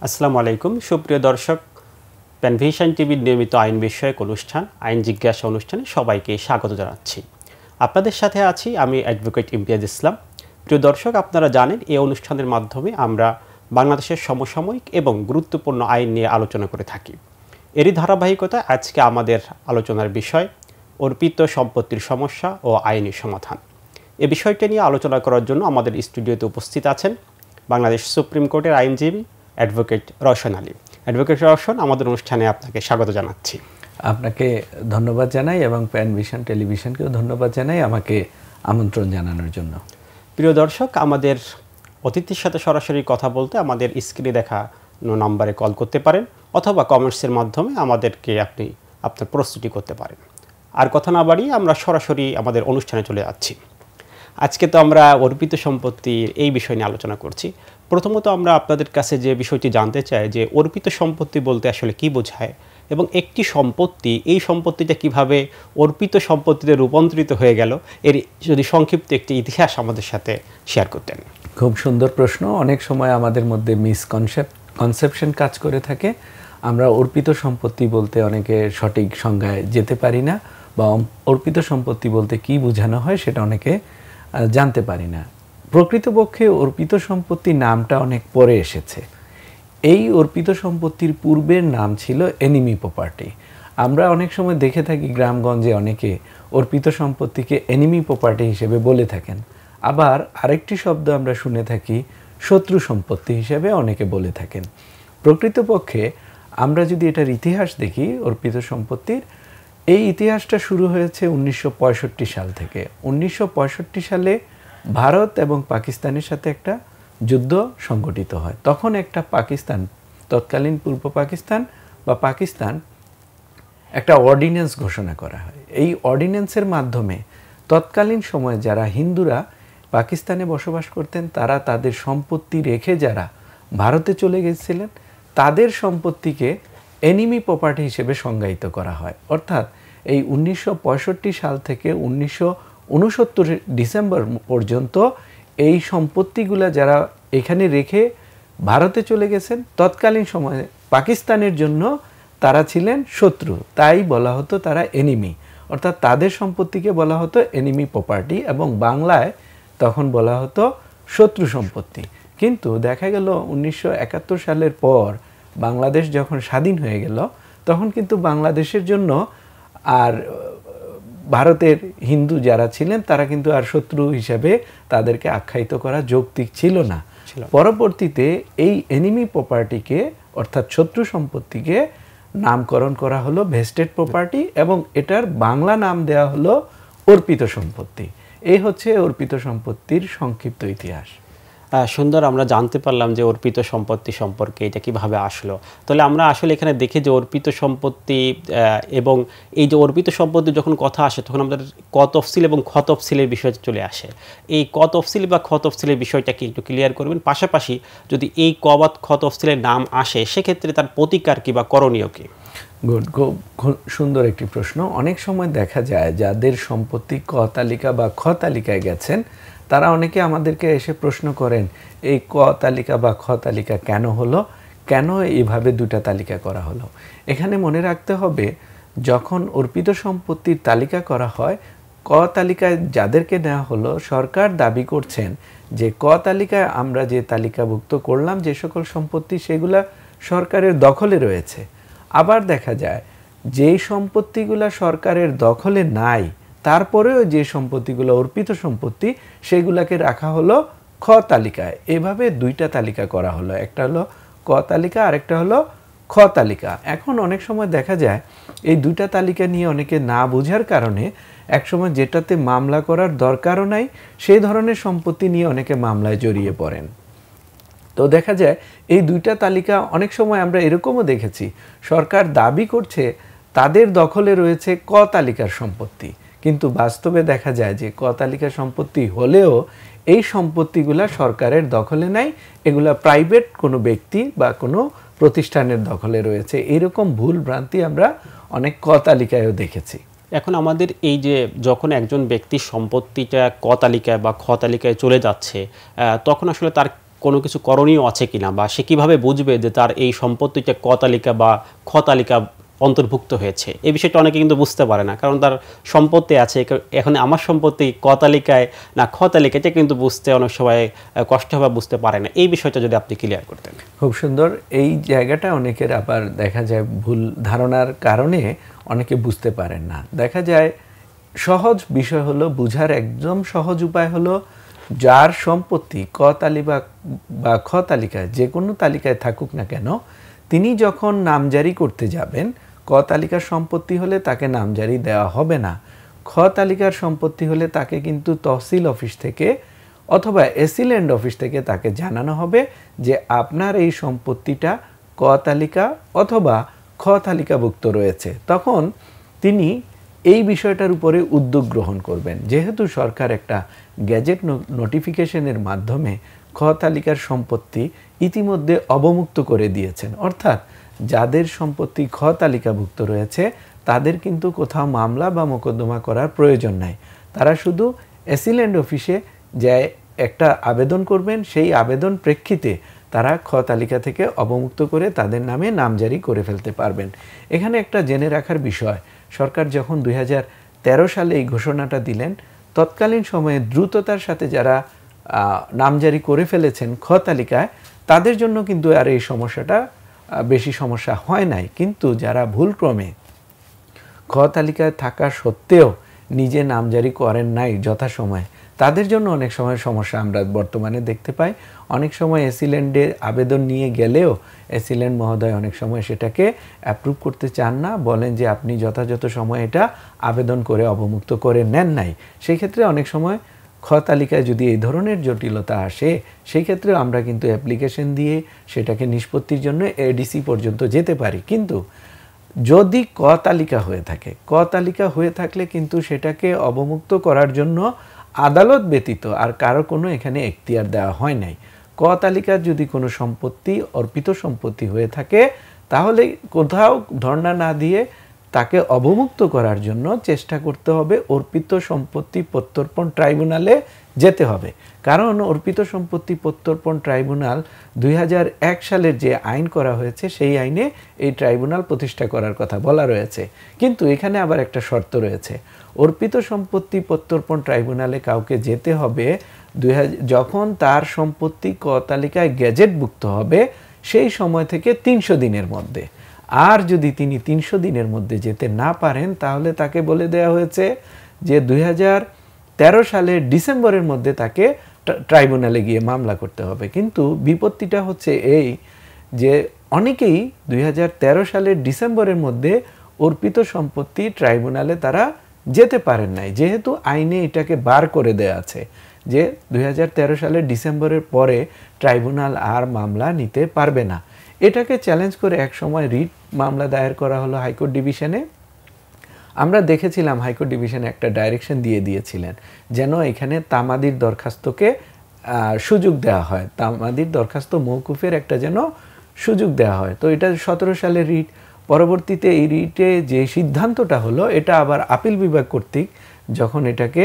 আসসালামু আলাইকুম সুপ্রিয় দর্শক প্যানভিশন টিভির নিয়মিত আইন বিষয়ক অনুষ্ঠান আইন জিজ্ঞাসা অনুষ্ঠানে সবাইকে স্বাগত জানাচ্ছি। আপনাদের সাথে আছি আমি অ্যাডভোকেট ইমতিয়াজ ইসলাম। প্রিয় দর্শক, আপনারা জানেন এই অনুষ্ঠানের মাধ্যমে আমরা বাংলাদেশের সমসাময়িক এবং গুরুত্বপূর্ণ আইন নিয়ে আলোচনা করে থাকি। এরই ধারাবাহিকতা আজকে আমাদের আলোচনার বিষয় অর্পিত সম্পত্তির সমস্যা ও আইনি সমাধান। এ বিষয়টা নিয়ে আলোচনা করার জন্য আমাদের স্টুডিওতে উপস্থিত আছেন বাংলাদেশ সুপ্রিম কোর্টের আইনজীবী অ্যাডভোকেট রওশন আলী। অ্যাডভোকেট রওশন, আমাদের অনুষ্ঠানে আপনাকে স্বাগত জানাচ্ছি। আপনাকে ধন্যবাদ জানাই এবং প্যানভিশন টেলিভিশনকেও ধন্যবাদ জানাই আমাকে আমন্ত্রণ জানানোর জন্য। প্রিয় দর্শক, আমাদের অতিথির সাথে সরাসরি কথা বলতে আমাদের স্ক্রিনে দেখানো নাম্বারে কল করতে পারেন অথবা কমেন্টসের মাধ্যমে আমাদেরকে আপনি আপনার প্রস্তুতি করতে পারেন। আর কথা না বাড়িয়ে আমরা সরাসরি আমাদের অনুষ্ঠানে চলে যাচ্ছি। আজকে তো আমরা অর্পিত সম্পত্তির এই বিষয় নিয়ে আলোচনা করছি। প্রথমত আমরা আপনাদের কাছে যে বিষয়টি জানতে চাই যে অর্পিত সম্পত্তি বলতে আসলে কি বোঝায় এবং একটি সম্পত্তি, এই সম্পত্তিটা কিভাবে অর্পিত সম্পত্তিতে রূপান্তরিত হয়ে গেল, এর যদি সংক্ষিপ্ত একটি ইতিহাস আমাদের সাথে শেয়ার করতেন। খুব সুন্দর প্রশ্ন। অনেক সময় আমাদের মধ্যে কনসেপশন কাজ করে থাকে। আমরা অর্পিত সম্পত্তি বলতে অনেকে সঠিক সংজ্ঞায় যেতে পারি না, বা অর্পিত সম্পত্তি বলতে কি বোঝানো হয় সেটা অনেকে জানতে পারি না। প্রকৃতপক্ষে অর্পিত সম্পত্তি নামটা অনেক পরে এসেছে। এই অর্পিত সম্পত্তির পূর্বের নাম ছিল এনিমি প্রপার্টি। আমরা অনেক সময় দেখে থাকি গ্রামগঞ্জে অনেকে অর্পিত সম্পত্তিকে এনিমি প্রপার্টি হিসেবে বলে থাকেন। আবার আরেকটি শব্দ আমরা শুনে থাকি শত্রু সম্পত্তি হিসেবে অনেকে বলে থাকেন। প্রকৃতপক্ষে আমরা যদি এটার ইতিহাস দেখি, অর্পিত সম্পত্তির এই ইতিহাসটা শুরু হয়েছে 1965 সাল থেকে। 1965 সালে ভারত এবং পাকিস্তানের সাথে একটা যুদ্ধ সংগঠিত হয়। তখন একটা পাকিস্তান, তৎকালীন পূর্ব পাকিস্তান বা পাকিস্তান, একটা অর্ডিন্যান্স ঘোষণা করা হয়। এই অর্ডিন্যান্সের মাধ্যমে তৎকালীন সময়ে যারা হিন্দুরা পাকিস্তানে বসবাস করতেন, তারা তাদের সম্পত্তি রেখে যারা ভারতে চলে গেছিলেন, তাদের সম্পত্তিকে এনিমি প্রপার্টি হিসেবে সংজ্ঞায়িত করা হয়। অর্থাৎ এই 1965 সাল থেকে 1969 ডিসেম্বর পর্যন্ত এই সম্পত্তিগুলা যারা এখানে রেখে ভারতে চলে গেছেন, তৎকালীন সময়ে পাকিস্তানের জন্য তারা ছিলেন শত্রু, তাই বলা হতো তারা এনিমি। অর্থাৎ তাদের সম্পত্তিকে বলা হতো এনিমি প্রপার্টি এবং বাংলায় তখন বলা হতো শত্রু সম্পত্তি। কিন্তু দেখা গেল 1971 সালের পর বাংলাদেশ যখন স্বাধীন হয়ে গেল, তখন কিন্তু বাংলাদেশের জন্য আর ভারতের হিন্দু যারা ছিলেন তারা কিন্তু আর শত্রু হিসেবে তাদেরকে আখ্যায়িত করা যৌক্তিক ছিল না। পরবর্তীতে এই এনিমি প্রপার্টিকে, অর্থাৎ শত্রু সম্পত্তিকে নামকরণ করা হলো ভেস্টেড প্রপার্টি এবং এটার বাংলা নাম দেওয়া হলো অর্পিত সম্পত্তি। এই হচ্ছে অর্পিত সম্পত্তির সংক্ষিপ্ত ইতিহাস। সুন্দর, আমরা জানতে পারলাম যে অর্পিত সম্পত্তি সম্পর্কে এটা কিভাবে আসলো। তাহলে আমরা আসলে এখানে দেখি যে অর্পিত সম্পত্তি এবং এই যে অর্পিত সম্পত্তি যখন কথা আসে তখন আমাদের ক তফসিল এবং খ তফসিলের বিষয় চলে আসে। এই ক তফসিল বা খ তফসিলের বিষয়টা কি একটু ক্লিয়ার করবেন? পাশাপাশি যদি এই ক বা খ তফসিলের নাম আসে সেক্ষেত্রে তার প্রতিকার কি বা করণীয় কি? খুব সুন্দর একটি প্রশ্ন। অনেক সময় দেখা যায় যাদের সম্পত্তি ক তালিকা বা খ তালিকায় গেছেন, তারা অনেকে আমাদেরকে এসে প্রশ্ন করেন এই ক তালিকা বা খ তালিকা কেন হলো, কেন এইভাবে দুটা তালিকা করা হলো। এখানে মনে রাখতে হবে, যখন অর্পিত সম্পত্তির তালিকা করা হয়, ক তালিকায় যাদেরকে নেওয়া হলো, সরকার দাবি করছেন যে ক তালিকায় আমরা যে তালিকাভুক্ত করলাম যে সকল সম্পত্তি, সেগুলা সরকারের দখলে রয়েছে। আবার দেখা যায় যেই সম্পত্তিগুলা সরকারের দখলে নাই, তারপরেও যে সম্পত্তিগুলো অর্পিত সম্পত্তি, সেগুলাকে রাখা হলো খ তালিকায়। এভাবে দুইটা তালিকা করা হলো, একটা হলো ক তালিকা আর একটা হলো খ তালিকা। এখন অনেক সময় দেখা যায় এই দুইটা তালিকা নিয়ে অনেকে না বোঝার কারণে একসময় যেটাতে মামলা করার দরকারও নাই, সেই ধরনের সম্পত্তি নিয়ে অনেকে মামলায় জড়িয়ে পড়েন। তো দেখা যায় এই দুইটা তালিকা অনেক সময় আমরা এরকমও দেখেছি, সরকার দাবি করছে তাদের দখলে রয়েছে ক তালিকার সম্পত্তি, কিন্তু বাস্তবে দেখা যায় যে ক তালিকা সম্পত্তি হলেও এই সম্পত্তিগুলা সরকারের দখলে নাই, এগুলা প্রাইভেট কোনো ব্যক্তি বা কোনো প্রতিষ্ঠানের দখলে রয়েছে। এরকম ভুল ভ্রান্তি আমরা অনেক ক তালিকায়ও দেখেছি। এখন আমাদের এই যে যখন একজন ব্যক্তির সম্পত্তিটা ক তালিকায় বা খ তালিকায় চলে যাচ্ছে, তখন আসলে তার কোনো কিছু করণীয় আছে কিনা, বা সে কিভাবে বুঝবে যে তার এই সম্পত্তিটা ক তালিকা বা খ তালিকা অন্তর্ভুক্ত হয়েছে? এই বিষয়টা অনেকে কিন্তু বুঝতে পারে না, কারণ তার সম্পত্তি আছে, এখন আমার সম্পত্তি ক তালিকায় না খ তালিকায়, এটা কিন্তু বুঝতে অনেক সময় কষ্ট হবে, বুঝতে পারে না। এই বিষয়টা যদি আপনি ক্লিয়ার করতেন। খুব সুন্দর। এই জায়গাটা অনেকের আবার দেখা যায় ভুল ধারণার কারণে অনেকে বুঝতে পারেন না। দেখা যায় সহজ বিষয় হলো, বুঝার একদম সহজ উপায় হলো, যার সম্পত্তি ক তালিকা বা খ তালিকায় যে কোনো তালিকায় থাকুক না কেন, তিনি যখন নামজারি করতে যাবেন, ক তালিকার সম্পত্তি হলে তাকে নামজারি দেওয়া হবে না। খ তালিকার সম্পত্তি হলে তাকে কিন্তু তহসিল অফিস থেকে অথবা এসিল্যান্ড অফিস থেকে তাকে জানানো হবে যে আপনার এই সম্পত্তিটা ক তালিকা অথবা খ তালিকাভুক্ত রয়েছে। তখন তিনি এই বিষয়টার উপরে উদ্যোগ গ্রহণ করবেন। যেহেতু সরকার একটা গ্যাজেট নোটিফিকেশনের মাধ্যমে খ তালিকার সম্পত্তি ইতিমধ্যে অবমুক্ত করে দিয়েছেন, অর্থাৎ যাদের সম্পত্তি খ তালিকাভুক্ত রয়েছে তাদের কিন্তু কোথাও মামলা বা মোকদ্দমা করার প্রয়োজন নাই। তারা শুধু এসিল্যান্ড অফিসে যায় একটা আবেদন করবেন, সেই আবেদন প্রেক্ষিতে তারা খ তালিকা থেকে অবমুক্ত করে তাদের নামে নামজারি করে ফেলতে পারবেন। এখানে একটা জেনে রাখার বিষয়, সরকার যখন 2013 সালে এই ঘোষণাটা দিলেন, তৎকালীন সময়ে দ্রুততার সাথে যারা নামজারি করে ফেলেছেন খ তালিকায়, তাদের জন্য কিন্তু আর এই সমস্যাটা বেশি সমস্যা হয় নাই। কিন্তু যারা ভুলক্রমে খ তালিকায় থাকা সত্ত্বেও নিজে নামজারি করেন নাই যথাসময়ে, তাদের জন্য অনেক সময় সমস্যা আমরা বর্তমানে দেখতে পাই। অনেক সময় এসিল্যান্ডে আবেদন নিয়ে গেলেও এসিল্যান্ড মহোদয় অনেক সময় সেটাকে অ্যাপ্রুভ করতে চান না, বলেন যে আপনি যথাযথ সময় এটা আবেদন করে অবমুক্ত করে নেন নাই। সেই ক্ষেত্রে অনেক সময় খ তালিকায় যদি এই ধরনের জটিলতা আসে, সেই ক্ষেত্রে আমরা কিন্তু অ্যাপ্লিকেশন দিয়ে সেটাকে নিষ্পত্তির জন্য এডিসি পর্যন্ত যেতে পারি। কিন্তু যদি ক তালিকা হয়ে থাকে, ক তালিকা হয়ে থাকলে কিন্তু সেটাকে অবমুক্ত করার জন্য আদালত ব্যতীত আর কারো কোনো এখানে এখতিয়ার দেওয়া হয় নাই। ক তালিকার যদি কোনো সম্পত্তি অর্পিত সম্পত্তি হয়ে থাকে, তাহলে কোথাও ধর্ণা না দিয়ে তাকে অবমুক্ত করার জন্য চেষ্টা করতে হবে, অর্পিত সম্পত্তি প্রত্যর্পণ ট্রাইব্যুনালে যেতে হবে। কারণ অর্পিত সম্পত্তি প্রত্যর্পণ ট্রাইব্যুনাল 2001 সালের যে আইন করা হয়েছে, সেই আইনে এই ট্রাইব্যুনাল প্রতিষ্ঠা করার কথা বলা রয়েছে। কিন্তু এখানে আবার একটা শর্ত রয়েছে, অর্পিত সম্পত্তি প্রত্যর্পণ ট্রাইব্যুনালে কাউকে যেতে হবে যখন তার সম্পত্তি ক তালিকায় গ্যাজেটভুক্ত হবে সেই সময় থেকে 300 দিনের মধ্যে। আর যদি তিনি 300 দিনের মধ্যে যেতে না পারেন, তাহলে তাকে বলে দেওয়া হয়েছে যে 2013 সালের ডিসেম্বরের মধ্যে তাকে ট্রাইব্যুনালে গিয়ে মামলা করতে হবে। কিন্তু বিপত্তিটা হচ্ছে এই যে অনেকেই 2013 সালের ডিসেম্বরের মধ্যে অর্পিত সম্পত্তি ট্রাইব্যুনালে তারা যেতে পারেন নাই, যেহেতু আইনে এটাকে বার করে দেয়া আছে যে 2013 সালের ডিসেম্বরের পরে ট্রাইব্যুনাল আর মামলা নিতে পারবে না। এটাকে চ্যালেঞ্জ করে এক সময় রিট মামলা দায়ের করা হলো হাইকোর্ট ডিভিশনে। আমরা দেখেছিলাম হাইকোর্ট ডিভিশনে একটা ডাইরেকশন দিয়ে দিয়েছিলেন যেন এখানে তামাদির দরখাস্তকে সুযোগ দেওয়া হয়, তামাদির দরখাস্ত মওকুফের একটা যেন সুযোগ দেওয়া হয়। তো এটা 17 সালের রিট। পরবর্তীতে এই রিটে যে সিদ্ধান্তটা হলো, এটা আবার আপিল বিভাগ কর্তৃক যখন এটাকে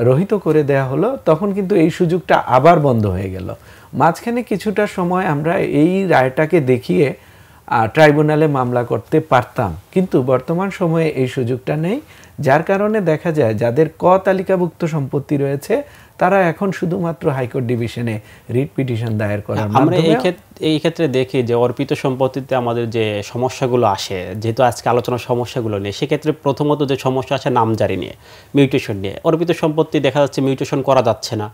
রহিত করে দেয়া হলো, তখন কিন্তু এই সুযোগটা আবার বন্ধ হয়ে গেল। মাঝখানে কিছুটা সময় আমরা এই রায়টাকে দেখিয়ে ট্রাইব্যুনালে মামলা করতে পারতাম, কিন্তু বর্তমান সময়ে এই সুযোগটা নেই। যার কারণে দেখা যায় যাদের ক তালিকাভুক্ত সম্পত্তি রয়েছে তারা এখন শুধুমাত্র হাইকোর্ট ডিভিশনে রিট পিটিশন দায়ের করার মাধ্যমে। আমরা এই ক্ষেত্রে দেখি যে অর্পিত সম্পত্তিতে আমাদের যে সমস্যাগুলো আসে, যেহেতু আজকে আলোচনার সমস্যাগুলো নিয়ে, সেক্ষেত্রে প্রথমত যে সমস্যা আছে নামজারি নিয়ে, মিউটেশন নিয়ে। অর্পিত সম্পত্তি দেখা যাচ্ছে মিউটেশন করা যাচ্ছে না।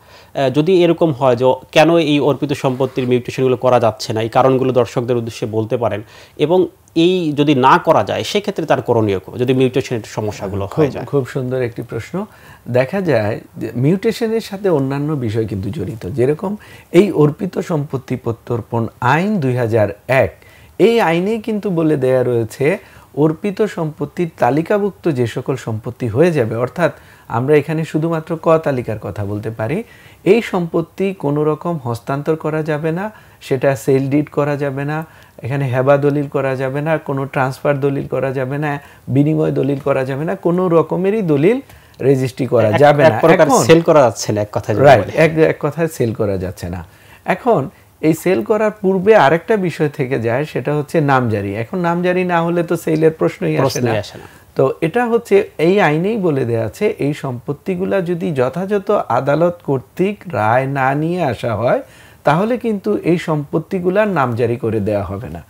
যদি এরকম হয় যে কেন এই অর্পিত সম্পত্তির মিউটেশনগুলো করা যাচ্ছে না, এই কারণগুলো দর্শকদের উদ্দেশ্যে বলতে পারেন, এবং এই যদি না করা যায় সেক্ষেত্রে তার করণীয় যদি মিউটেশনের সমস্যাগুলো হয়ে যায়। খুব সুন্দর একটি প্রশ্ন। দেখা যায় মিউটেশনের সাথে অন্যান্য বিষয় কিন্তু জড়িত, যেরকম এই অর্পিত সম্পত্তি প্রত্যর্পণ আইন 2001, এই আইনে কিন্তু বলে দেয়া রয়েছে অর্পিত সম্পত্তির তালিকাভুক্ত যে সকল সম্পত্তি হয়ে যাবে, অর্থাৎ আমরা এখানে শুধুমাত্র ক তালিকার কথা বলতে পারি, এই সম্পত্তি কোনো রকম হস্তান্তর করা যাবে না, সেটা সেল ডিড করা যাবে না, এখানে হেবা দলিল করা যাবে না, কোনো ট্রান্সফার দলিল করা যাবে না, বিনিময় দলিল করা যাবে না, কোনো রকমেরই দলিল রেজিস্ট্রি করা যাবে না। এখন সেল করা যাচ্ছে না, এক কথায় রাইট, এক কথায় সেল করা যাচ্ছে না। এখন এই সেল করার পূর্বে আরেকটা বিষয় থেকে যায়, সেটা হচ্ছে নামজারি। এখন নামজারি না হলে তো সেলের প্রশ্নই আসে না। তো এটা হচ্ছে এই আইনেই বলে দেওয়া আছে, এই সম্পত্তিগুলা যদি যথাযথ আদালত কর্তৃক রায় না নিয়ে আসা হয় তাহলে কিন্তু এই সম্পত্তিগুলার নামজারি করে দেওয়া হবে না।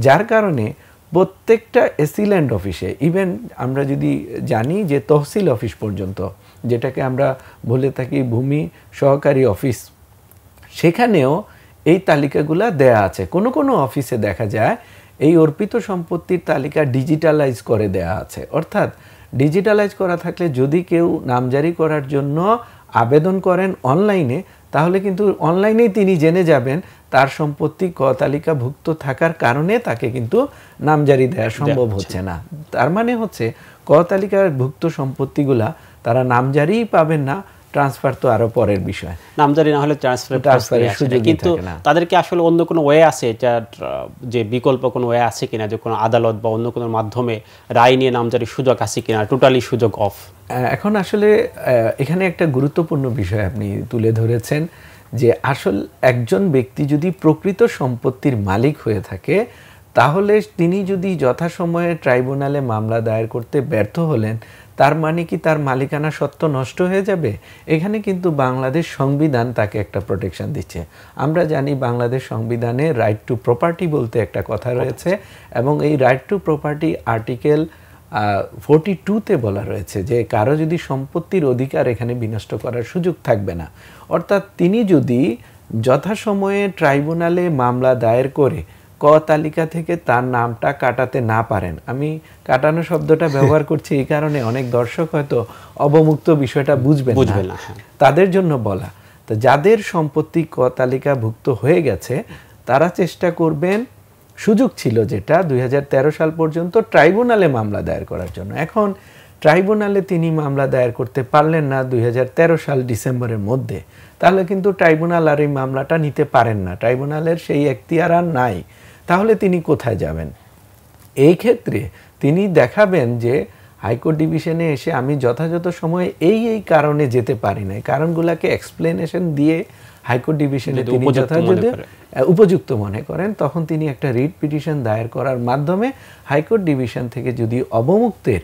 যার কারণে প্রত্যেকটা এসিল্যান্ড অফিসে, ইভেন আমরা যদি জানি যে তহসিল অফিস পর্যন্ত, যেটাকে আমরা বলে থাকি ভূমি সহকারী অফিস, সেখানেও এই তালিকাগুলা দেয়া আছে। কোনো কোনো অফিসে দেখা যায় এই অর্পিত সম্পত্তির তালিকা ডিজিটালাইজ করে দেয়া আছে। অর্থাৎ ডিজিটালাইজ করা থাকলে যদি কেউ নামজারি করার জন্য আবেদন করেন অনলাইনে, তাহলে কিন্তু অনলাইনেই তিনি জেনে যাবেন তার সম্পত্তি ক তালিকাভুক্ত থাকার কারণে তাকে কিন্তু নামজারি দেওয়া সম্ভব হচ্ছে না। তার মানে হচ্ছে ক তালিকাভুক্ত সম্পত্তিগুলা তারা নামজারিই পাবেন না, ট্রান্সফার তো আরো পরের বিষয়। নামজারি না হলে ট্রান্সফারের সুযোগ, কিন্তু তাদেরকে আসলে অন্য কোনো ওয়ে আছে, এটা যে বিকল্প কোনো ওয়ে আছে কিনা, যে কোনো আদালত বা অন্য কোনো মাধ্যমে রায় নিয়ে নামজারির সুযোগ আছে কিনা, টোটালি সুযোগ অফ? এখন আসলে এখানে একটা গুরুত্বপূর্ণ বিষয় আপনি তুলে ধরেছেন, যে আসল একজন ব্যক্তি যদি প্রকৃত সম্পত্তির মালিক হয়ে থাকে তাহলে তিনি যদি যথাসময়ে ট্রাইব্যুনালে মামলা দায়ের করতে ব্যর্থ হলেন, তার মানে কি তার মালিকানা সত্ত্ব নষ্ট হয়ে যাবে? এখানে কিন্তু বাংলাদেশ সংবিধান তাকে একটা প্রোটেকশন দিচ্ছে। আমরা জানি বাংলাদেশ সংবিধানে রাইট টু প্রপার্টি বলতে একটা কথা রয়েছে, এবং এই রাইট টু প্রপার্টি আর্টিকেল 42-তে বলা রয়েছে যে কারো যদি সম্পত্তির অধিকার এখানে বিনষ্ট করার সুযোগ থাকবে না। অর্থাৎ তিনি যদি যথাসময়ে ট্রাইব্যুনালে মামলা দায়ের করে ক তালিকা থেকে তার নামটা কাটাতে না পারেন, আমি কাটানো শব্দটা ব্যবহার করছি এই কারণে অনেক দর্শক হয়তো অবমুক্ত বিষয়টা বুঝবেন না, তাদের জন্য বলা। তো যাদের সম্পত্তি ক তালিকাভুক্ত হয়ে গেছে তারা চেষ্টা করবেন, সুযোগ ছিল যেটা 2013 সাল পর্যন্ত ট্রাইব্যুনালে মামলা দায়ের করার জন্য। এখন ট্রাইব্যুনালে তিনি মামলা দায়ের করতে পারলেন না 2013 সাল ডিসেম্বরের মধ্যে, তাহলে কিন্তু ট্রাইব্যুনাল আর এই মামলাটা নিতে পারেন না, ট্রাইব্যুনালের সেই এখতিয়ার আর নাই। তাহলে তিনি কোথায় যাবেন? এই ক্ষেত্রে তিনি দেখাবেন যে হাইকোর্ট ডিভিশনে এসে আমি যথাযথ সময়ে এই কারণে যেতে পারি না, কারণগুলোকে এক্সপ্লেনেশন দিয়ে হাইকোর্ট ডিভিশনে তিনি যথাযথ উপযুক্ত মনে করেন, তখন তিনি একটা রিট পিটিশন দায়ের করার মাধ্যমে হাইকোর্ট ডিভিশন থেকে যদি অবমুক্তের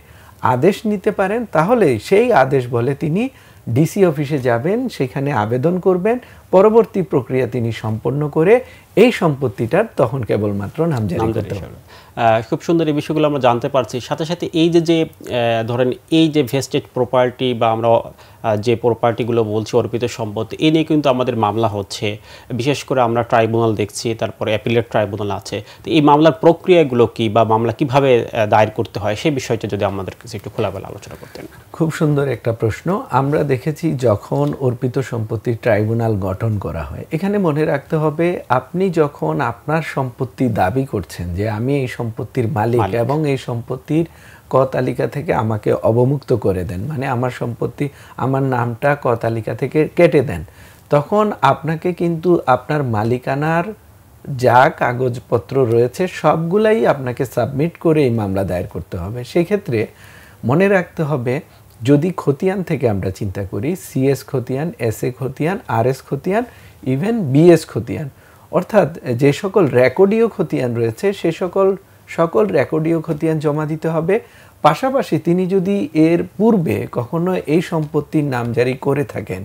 আদেশ নিতে পারেন, তাহলে সেই আদেশ বলে তিনি ডিসি অফিসে যাবেন, সেখানে আবেদন করবেন, পরবর্তী প্রক্রিয়া তিনি সম্পন্ন করে এই সম্পত্তিটার তখন কেবলমাত্র নামজারি করতে হবে। খুব সুন্দর এই বিষয়গুলো আমরা জানতে পারছি। সাথে সাথে এই যে ধরেন এই যে ভেস্টেড প্রপার্টি বা আমরা যে প্রপার্টিগুলো বলছি অর্পিত সম্পত্তি, এই নিয়ে কিন্তু আমাদের মামলা হচ্ছে, বিশেষ করে আমরা ট্রাইব্যুনাল দেখছি, তারপরে অ্যাপিলেট ট্রাইব্যুনাল আছে। তো এই মামলার প্রক্রিয়াগুলো কি বা মামলা কিভাবে দায়ের করতে হয় সেই বিষয়টা যদি আমাদের কাছে একটু খোলামেলা আলোচনা করতেন। খুব সুন্দর একটা প্রশ্ন। আমরা দেখেছি যখন অর্পিত সম্পত্তির ট্রাইব্যুনাল গঠন করা হয়, এখানে মনে রাখতে হবে আপনি যখন আপনার সম্পত্তি দাবি করছেন যে আমি এই সম্পত্তির মালিক এবং এই সম্পত্তির ক তালিকা থেকে আমাকে অবমুক্ত করে দেন, মানে আমার সম্পত্তি আমার নামটা ক তালিকা থেকে কেটে দেন, তখন আপনাকে কিন্তু আপনার মালিকানার যা কাগজপত্র রয়েছে সবগুলাই আপনাকে সাবমিট করে এই মামলা দায়ের করতে হবে। সেই ক্ষেত্রে মনে রাখতে হবে, যদি খতিয়ান থেকে আমরা চিন্তা করি, সিএস খতিয়ান, এসএ খতিয়ান, আরএস খতিয়ান, ইভেন বিএস খতিয়ান, অর্থাৎ যে সকল রেকর্ডীয় খতিয়ান রয়েছে সে সকল রেকর্ডীয় খতিয়ান জমা দিতে হবে। পাশাপাশি তিনি যদি এর পূর্বে কখনো এই সম্পত্তির নামজারি করে থাকেন,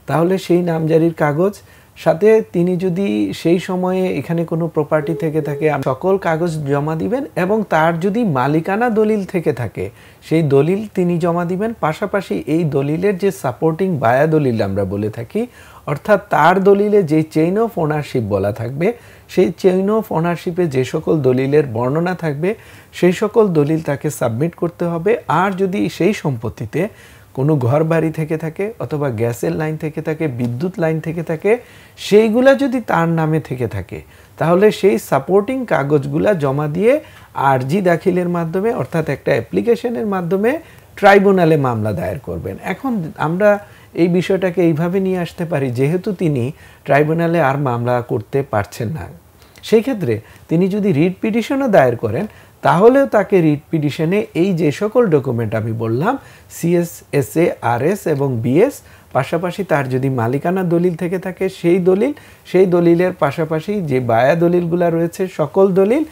তাহলে সেই নামজারির কাগজ, সাথে তিনি যদি সেই সময়ে এখানে কোনো প্রপার্টি থেকে থাকে সকল কাগজ জমা দিবেন, এবং তার যদি মালিকানা দলিল থেকে থাকে সেই দলিল তিনি জমা দিবেন। পাশাপাশি এই দলিলের যে সাপোর্টিং বায়া দলিল আমরা বলে থাকি, অর্থাৎ তার দলিলে যে চেইন অফ ওনারশিপ বলা থাকবে, সেই চেইন অফ ওনারশিপে যে সকল দলিলের বর্ণনা থাকবে সেই সকল দলিল তাকে সাবমিট করতে হবে। আর যদি সেই সম্পত্তিতে কোনো ঘর বাড়ি থেকে থাকে অথবা গ্যাসের লাইন থেকে থাকে, বিদ্যুৎ লাইন থেকে থাকে, সেইগুলা যদি তার নামে থেকে থাকে, তাহলে সেই সাপোর্টিং কাগজগুলা জমা দিয়ে আরজি দাখিলের মাধ্যমে, অর্থাৎ একটা অ্যাপ্লিকেশনের মাধ্যমে ট্রাইব্যুনালে মামলা দায়ের করবেন। এখন আমরা এই বিষয়টাকে এইভাবে নিয়ে আসতে পারি, যেহেতু তিনি ট্রাইব্যুনালে আর মামলা করতে পারছেন না, সেই ক্ষেত্রে তিনি যদি রিট পিটিশনও দায়ের করেন, তাহলেও তাকে রিট পিটিশনে এই যে সকল ডকুমেন্ট আমি বললাম সিএস, এসএ, আরএস এবং বিএস, পাশাপাশি তার যদি মালিকানা দলিল থেকে থাকে সেই দলিলের পাশাপাশি যে বায়া দলিলগুলো রয়েছে সকল দলিল,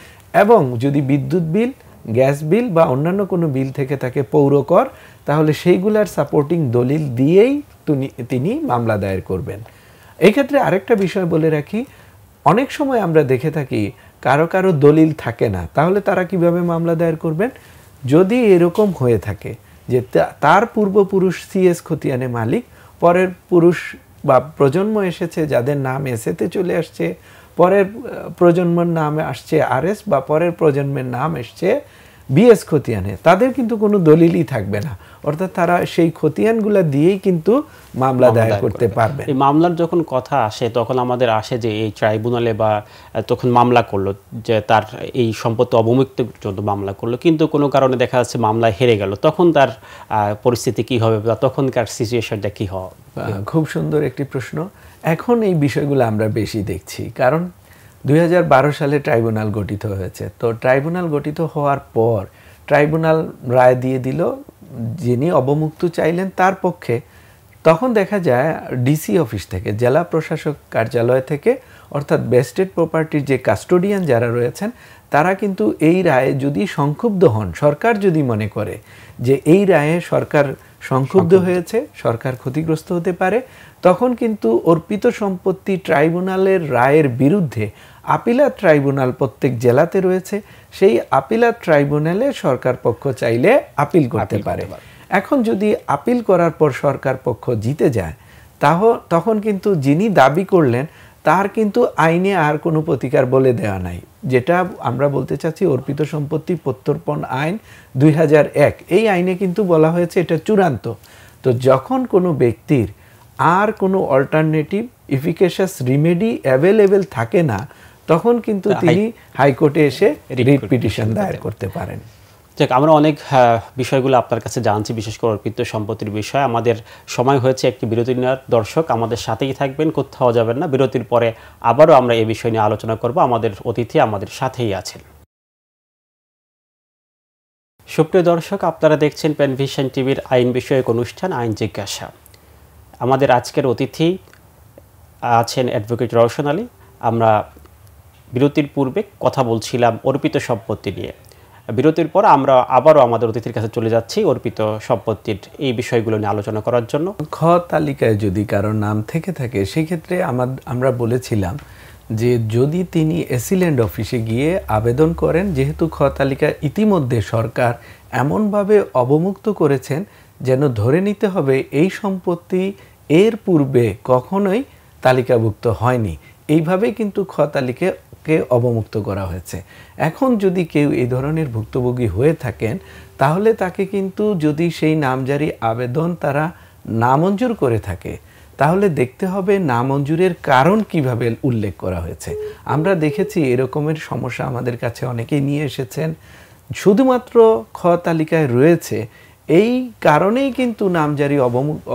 এবং যদি বিদ্যুৎ বিল, গ্যাস বিল বা অন্যান্য কোনো বিল থেকে থাকে পৌরকর, তাহলে সেইগুলার সাপোর্টিং দলিল দিয়েই তিনি মামলা দায়ের করবেন। এই ক্ষেত্রে আরেকটা বিষয় বলে রাখি, অনেক সময় আমরা দেখে থাকি কারো কারো দলিল থাকে না, তাহলে তারা কিভাবে মামলা দায়ের করবেন? যদি এরকম হয়ে থাকে যে তার পূর্বপুরুষ সিএস খতিয়ানে মালিক, পরের পুরুষ বা প্রজন্ম এসেছে যাদের নাম এসেতে চলে আসছে, পরের প্রজন্মের নাম আসছে আরএস, বা পরের প্রজন্মের নাম এসছে বিএস খতিয়ানে, তাদের কিন্তু কোনো দলিলই থাকবে না, অর্থাৎ তারা সেই খতিয়ানগুলো দিয়েই কিন্তু মামলা দায়ের করতে পারবে। এই মামলার যখন কথা আসে তখন আমাদের আসে যে এই ট্রাইব্যুনালে বা তখন মামলা করলো যে তার এই সম্পত্তি অবমুক্তের জন্য মামলা করলো, কিন্তু কোনো কারণে দেখা যাচ্ছে মামলা হেরে গেল, তখন তার পরিস্থিতি কি হবে বা তখনকার সিচুয়েশনটা কি হবে? খুব সুন্দর একটি প্রশ্ন। এখন এই বিষয়গুলো আমরা বেশি দেখছি, কারণ 2012 সালে ট্রাইব্যুনাল গঠিত হয়েছে। তো ট্রাইব্যুনাল গঠিত হওয়ার পর ট্রাইব্যুনাল রায় দিয়ে দিল যিনি অবমুক্ত চাইলেন তার পক্ষে। তখন দেখা যায় ডিসি অফিস থেকে, জেলা প্রশাসক কার্যালয় থেকে, অর্থাৎ বেস্টেড প্রপার্টির যে কাস্টোডিয়ান যারা রয়েছেন, তারা কিন্তু এই রায়ে যদি সংক্ষুব্ধ হন, সরকার যদি মনে করে যে এই রায়ে সরকার সংক্ষুব্ধ হয়েছে, সরকার ক্ষতিগ্রস্ত হতে পারে, তখন কিন্তু অর্পিত সম্পত্তি ট্রাইব্যুনালের রায়ের বিরুদ্ধে আপিলাত ট্রাইব্যুনাল প্রত্যেক জেলাতে রয়েছে, সেই আপিলাত ট্রাইব্যুনালে সরকার পক্ষ চাইলে আপিল করতে পারে। এখন যদি আপিল করার পর সরকার পক্ষ জিতে যায়, তখন কিন্তু যিনি দাবি করলেন তার কিন্তু আইনে আর কোনো প্রতিকার বলে দেওয়া নাই, যেটা আমরা বলতে চাচ্ছি অর্পিত সম্পত্তি প্রত্যর্পণ আইন 2001, এই আইনে কিন্তু বলা হয়েছে এটা চূড়ান্ত। তো যখন কোনো ব্যক্তির আর কোনো অল্টারনেটিভ এফিকেশাস রিমেডি অ্যাভেলেবেল থাকে না, তখন কিন্তু তিনি হাইকোর্টে এসে রিট পিটিশন দায়ের করতে পারেন। যাক, আমরা অনেক বিষয়গুলো আপনার কাছে জানছি, বিশেষ করে অর্পিত সম্পত্তির বিষয়। আমাদের সময় হয়েছে একটি বিরতি নেওয়ার। দর্শক আমাদের সাথেই থাকবেন, কোথাও যাবেন না। বিরতির পরে আবারও আমরা এই বিষয় নিয়ে আলোচনা করব। আমাদের অতিথি আমাদের সাথেই আছেন। সুপ্রিয় দর্শক, আপনারা দেখছেন প্যানভিশন টিভির আইন বিষয়ক অনুষ্ঠান আইন জিজ্ঞাসা। আমাদের আজকের অতিথি আছেন অ্যাডভোকেট রওশন আলী। আমরা বিরতির পূর্বে কথা বলছিলাম অর্পিত সম্পত্তি নিয়ে। বিরতির পর আমরা আবারও আমাদের অতিথির কাছে চলে যাচ্ছি অর্পিত সম্পত্তির এই বিষয়গুলো নিয়ে আলোচনা করার জন্য। খ তালিকায় যদি কারোর নাম থেকে থাকে, সেই ক্ষেত্রে আমরা বলেছিলাম যে যদি তিনি এসিল্যান্ড অফিসে গিয়ে আবেদন করেন, যেহেতু খ তালিকা ইতিমধ্যে সরকার এমনভাবে অবমুক্ত করেছেন যেন ধরে নিতে হবে এই সম্পত্তি এর পূর্বে কখনোই তালিকাভুক্ত হয়নি, এইভাবেই কিন্তু খ তালিকাকে অবমুক্ত করা হয়েছে। এখন যদি কেউ এই ধরনের ভুক্তভোগী হয়ে থাকেন, তাহলে তাকে কিন্তু যদি সেই নামজারি আবেদন তারা নামঞ্জুর করে থাকে, তাহলে দেখতে হবে নামঞ্জুরের কারণ কিভাবে উল্লেখ করা হয়েছে। আমরা দেখেছি এরকমের সমস্যা আমাদের কাছে অনেকেই নিয়ে এসেছেন, শুধুমাত্র খ তালিকায় রয়েছে এই কারণেই কিন্তু নামজারি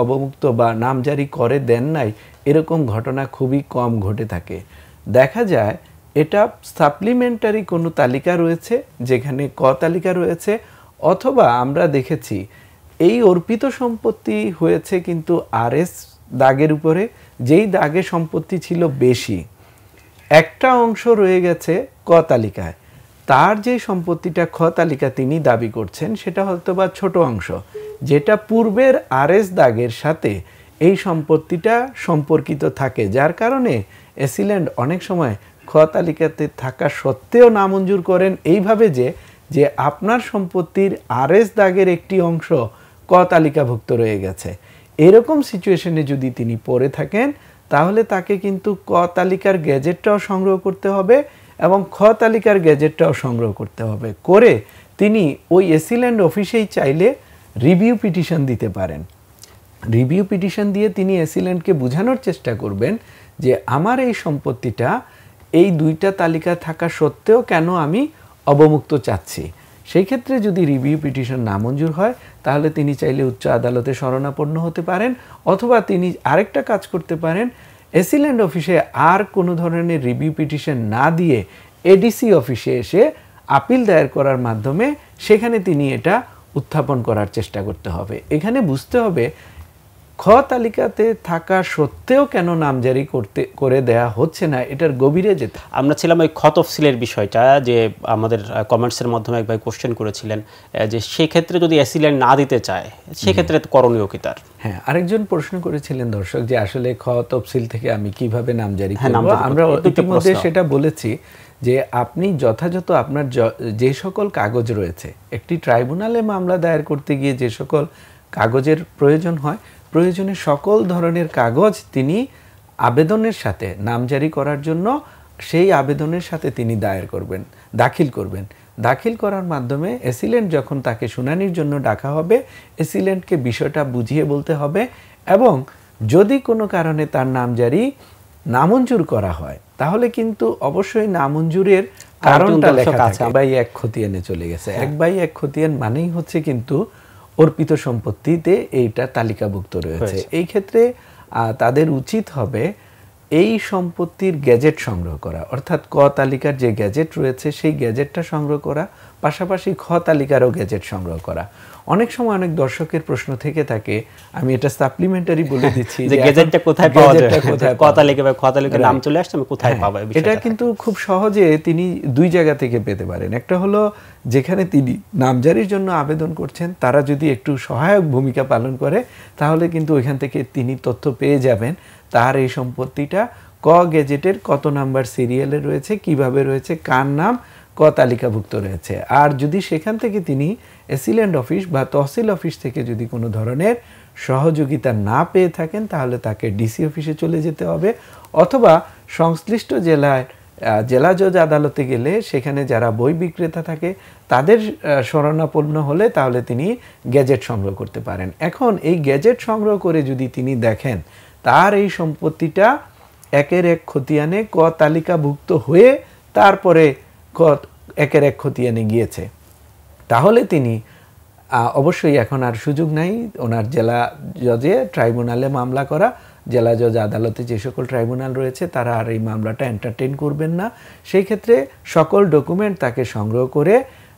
অবমুক্ত বা নামজারি করে দেন নাই, এরকম ঘটনা খুবই কম ঘটে থাকে। দেখা যায় এটা সাপ্লিমেন্টারি কোনো তালিকা রয়েছে যেখানে ক তালিকা রয়েছে, অথবা আমরা দেখেছি এই অর্পিত সম্পত্তি হয়েছে কিন্তু আরএস দাগের উপরে, যেই দাগে সম্পত্তি ছিল বেশি, একটা অংশ রয়ে গেছে ক তালিকায়, তার যে সম্পত্তিটা খ তালিকা তিনি দাবি করছেন সেটা হয়তো বা ছোট অংশ, যেটা পূর্বের আরএস দাগের সাথে এই সম্পত্তিটা সম্পর্কিত থাকে, যার কারণে এসিল্যান্ড অনেক সময় খ তালিকাতে থাকা সত্ত্বেও নামঞ্জুর করেন এইভাবে যে আপনার সম্পত্তির আরএস দাগের একটি অংশ ক তালিকাভুক্ত রয়ে গেছে। এরকম সিচুয়েশনে যদি তিনি পড়ে থাকেন, তাহলে তাকে কিন্তু ক তালিকার গ্যাজেটটাও সংগ্রহ করতে হবে এবং খ তালিকার গ্যাজেটটাও সংগ্রহ করতে হবে, করে তিনি ওই এসিল্যান্ড অফিসেই চাইলে রিভিউ পিটিশন দিতে পারেন। রিভিউ পিটিশন দিয়ে তিনি এসিল্যান্ডকে বোঝানোর চেষ্টা করবেন যে আমার এই সম্পত্তিটা এই দুইটা তালিকা থাকা সত্ত্বেও কেন আমি অবমুক্ত চাচ্ছি। সেই ক্ষেত্রে যদি রিভিউ পিটিশন নামঞ্জুর হয়, তাহলে তিনি চাইলে উচ্চ আদালতে শরণাপন্ন হতে পারেন, অথবা তিনি আরেকটা কাজ করতে পারেন, এসিল্যান্ড অফিসে আর কোনো ধরনের রিভিউ পিটিশন না দিয়ে এডিসি অফিসে এসে আপিল দায়ের করার মাধ্যমে সেখানে তিনি এটা উত্থাপন করার চেষ্টা করতে হবে। এখানে বুঝতে হবে খ তালিকাতে থাকা সত্ত্বেও কেন নামজারি করে দেয়া হচ্ছে না, এটার গভীরে যেতে। আমরা ছিলাম ওই খ তফসিলের বিষয়টা, যে আমাদের কমেন্টসের মাধ্যমে এক ভাই কোশ্চেন করেছিলেন যে সেক্ষেত্রে যদি অ্যাসিল্যান্ড না দিতে চায় সেক্ষেত্রে করণীয় কি তার? হ্যাঁ, আরেকজন প্রশ্ন করেছিলেন দর্শক যে আসলে খ তফসিল থেকে আমি কিভাবে নামজারি করব। আমরা ইতিমধ্যে সেটা বলেছি যে আপনি যথাযথ আপনার যে সকল কাগজ রয়েছে, একটি ট্রাইব্যুনালে মামলা দায়ের করতে গিয়ে যে সকল কাগজের প্রয়োজন হয়, প্রয়োজনে সকল ধরনের কাগজ তিনি আবেদনের সাথে নামজারি করার জন্য সেই আবেদনের সাথে তিনি দাখিল করবেন। দাখিল করার মাধ্যমে অ্যাসিলেন্ট যখন তাকে শুনানির জন্য ডাকা হবে, অ্যাসিলেন্টকে বিষয়টা বুঝিয়ে বলতে হবে এবং যদি কোনো কারণে তার নামজারি নামঞ্জুর করা হয় তাহলে কিন্তু অবশ্যই নামঞ্জুরের কারণটা লেখা থাকে। 1/1 খতিয়ানে চলে গেছে। 1/1 খতিয়ান মানেই হচ্ছে কিন্তু অর্পিত সম্পত্তিতে এইটা তালিকাভুক্ত রয়েছে। এই ক্ষেত্রে তাদের উচিত হবে এই সম্পত্তির গ্যাজেট সংগ্রহ করা, অর্থাৎ ক তালিকার যে গ্যাজেট রয়েছে সেই গ্যাজেটটা সংগ্রহ করা, পাশাপাশি খ তালিকারও গ্যাজেট সংগ্রহ করা। অনেক সময় অনেক দর্শকের প্রশ্ন থেকে থাকে, আমি এটা সাপ্লিমেন্টারি বলে দিচ্ছি যে গ্যাজেটটা কোথায় পাওয়া যায়, ক তালিকা বা খ তালিকার নাম চলে আসছে, আমি কোথায় পাবো? এটা কিন্তু খুব সহজে তিনি দুই জায়গা থেকে পেতে পারেন। একটা হলো যেখানে তিনি নামজারির জন্য আবেদন করছেন, তারা যদি একটু সহায়ক ভূমিকা পালন করে তাহলে কিন্তু ওইখান থেকে তিনি তথ্য পেয়ে যাবেন তার এই সম্পত্তিটা ক গেজেটের কত নাম্বার সিরিয়ালে রয়েছে, কিভাবে রয়েছে, কার নাম ক তালিকাভুক্ত রয়েছে। আর যদি সেখান থেকে তিনি অ্যাসিল্যান্ড অফিস বা তহসিল অফিস থেকে যদি কোনো ধরনের সহযোগিতা না পেয়ে থাকেন তাহলে তাকে ডিসি অফিসে চলে যেতে হবে, অথবা সংশ্লিষ্ট জেলা জজ আদালতে গেলে সেখানে যারা বই বিক্রেতা থাকে তাদের শরণাপন্ন হলে তাহলে তিনি গ্যাজেট সংগ্রহ করতে পারেন। এখন এই গ্যাজেট সংগ্রহ করে যদি তিনি দেখেন তার এই সম্পত্তিটা 1/1 খতিয়ানে ক তালিকাভুক্ত হয়ে তারপরে 1/1 খতিয়ানে গিয়েছে, তাহলে তিনি অবশ্যই এখন আর সুযোগ নাই ওনার জেলা জজে ট্রাইব্যুনালে মামলা করা। জেলা জজ আদালতে যে সকল ট্রাইব্যুনাল রয়েছে তারা আর এই মামলাটা এন্টারটেইন করবেন না। সেই ক্ষেত্রে সকল ডকুমেন্ট তাকে সংগ্রহ করে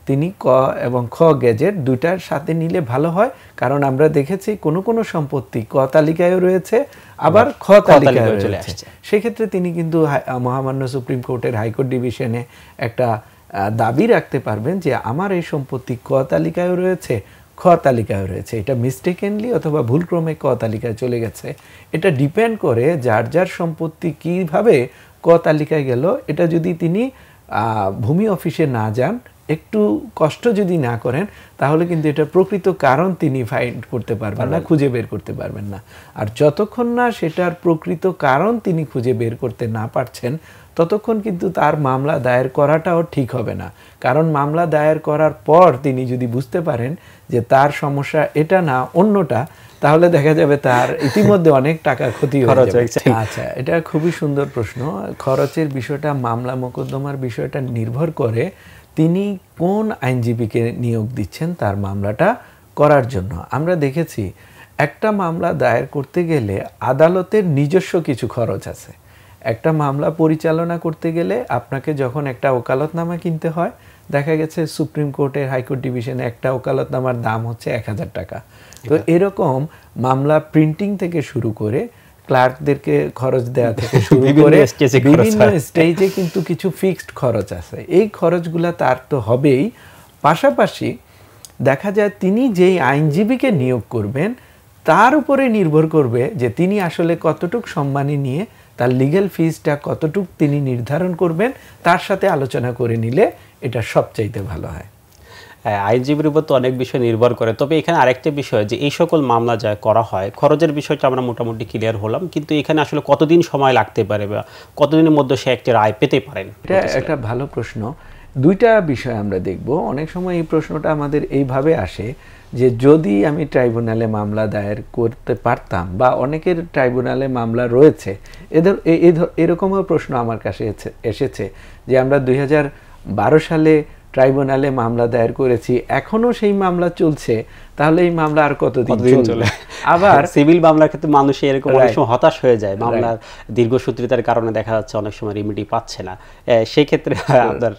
তিনি ক এবং খ গ্যাজেট দুইটার সাথে নিলে ভালো হয়, কারণ আমরা দেখেছি কোনো সম্পত্তি ক তালিকায়ও রয়েছে আবার খ তালিকায় চলে আসছে। সেক্ষেত্রে তিনি কিন্তু মহামান্য সুপ্রিম কোর্টের হাইকোর্ট ডিভিশনে একটা দাবি রাখতে পারবেন যে আমার এই সম্পত্তি ক তালিকায়ও রয়েছে, খ তালিকায় রয়েছে, এটা মিস্টেকেনলি অথবা ভুলক্রমে ক তালিকায় চলে গেছে। এটা ডিপেন্ড করে যার যার সম্পত্তি কিভাবে ক তালিকায় গেল। এটা যদি তিনি ভূমি অফিসে না যান, একটু কষ্ট যদি না করেন, তাহলে কিন্তু এটা প্রকৃত কারণ তিনি ফাইন্ড করতে পারবেন না, খুঁজে বের করতে পারবেন না। আর যতক্ষণ না সেটার প্রকৃত কারণ তিনি খুঁজে বের করতে না পারছেন ততক্ষণ কিন্তু তার মামলা দায়ের করাটাও ঠিক হবে না। কারণ মামলা দায়ের করার পর তিনি যদি বুঝতে পারেন যে তার সমস্যা এটা না অন্যটা, তাহলে দেখা যাবে তার ইতিমধ্যে অনেক টাকা ক্ষতি হয়ে যাবে। আচ্ছা, এটা খুবই সুন্দর প্রশ্ন। খরচের বিষয়টা, মামলা মোকদ্দমার বিষয়টা নির্ভর করে তিনি কোন আইনজীবীকে নিয়োগ দিচ্ছেন তার মামলাটা করার জন্য। আমরা দেখেছি একটা মামলা দায়ের করতে গেলে আদালতের নিজস্ব কিছু খরচ আছে। একটা মামলা পরিচালনা করতে গেলে আপনাকে যখন একটা ওকালতনামা কিনতে হয়, দেখা গেছে সুপ্রিম কোর্টের হাইকোর্ট ডিভিশনে একটা ওকালতনামার দাম হচ্ছে 1000 টাকা। তো এরকম মামলা প্রিন্টিং থেকে শুরু করে ক্লার্কদেরকে খরচ দেওয়া থেকে শুরু করে বিভিন্ন স্টেজে কিন্তু কিছু ফিক্সড খরচ আছে। এই খরচগুলা তার তো হবেই, পাশাপাশি দেখা যায় তিনি যেই আইনজীবীকে নিয়োগ করবেন তার উপরে নির্ভর করবে যে তিনি আসলে কতটুক সম্মানী নিয়ে তার লিগ্যাল ফিজটা কতটুক তিনি নির্ধারণ করবেন, তার সাথে আলোচনা করে নিলে এটা সবচাইতে ভালো হয়। আইনজীবীর উপর তো অনেক বিষয় নির্ভর করে। তবে এখানে আরেকটা বিষয় যে এই সকল মামলা যা করা হয়, খরচের বিষয়টা আমরা মোটামুটি ক্লিয়ার হলাম, কিন্তু এখানে আসলে কতদিন সময় লাগতে পারে বা কতদিনের মধ্যে সে একটি রায় পেতে পারেন? এটা একটা ভালো প্রশ্ন। দুইটা বিষয় আমরা দেখব। অনেক সময় এই প্রশ্নটা আমাদের এইভাবে আসে যে যদি আমি ট্রাইব্যুনালে মামলা দায়ের করতে পারতাম, বা অনেকের ট্রাইব্যুনালে মামলা রয়েছে, এরকমও প্রশ্ন আমার কাছে এসেছে যে আমরা 2012 সালে ট্রাইব্যুনালে মামলা দায়ের করেছি, এখনো সেই মামলা চলছে, তাহলে এই মামলা আর কতদিন চলবে? আবার সিভিল মামলার ক্ষেত্রে মানুষ এরকম অনেক সময় হতাশ হয়ে যায়, মামলার দীর্ঘসূত্রিতার কারণে দেখা যাচ্ছে অনেক সময় রেমেডি পাচ্ছে না। সেই ক্ষেত্রে আপনার